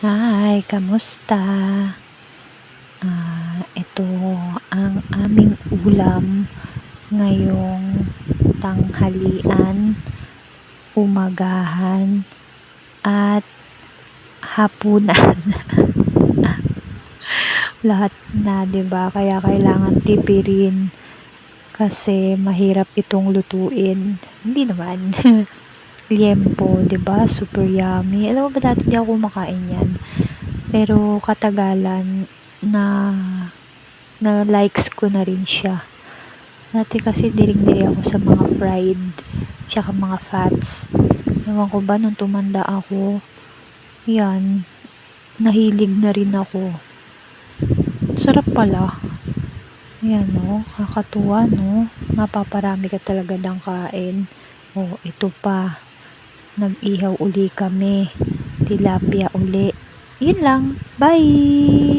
Hi, kamusta? Ito ang aming ulam ngayong tanghalian, umagahan, at hapunan. Lahat na, 'di ba? Kaya kailangan tipirin kasi mahirap itong lutuin. Hindi naman. Liempo, 'di ba? Super yummy. Alam mo ba dati di ako kumakain 'yan? Pero katagalan na likes ko na rin siya. Dati kasi diring-diri ako sa mga fried tsaka mga fats. Ewan ko ba nung tumanda ako, yan, nahilig na rin ako. Sarap pala. Yan, no? Kakatuwa, no? Napaparami ka talaga ng kain. Oh, ito pa. Nag-ihaw uli kami. Tilapia uli. Yun lang. Bye!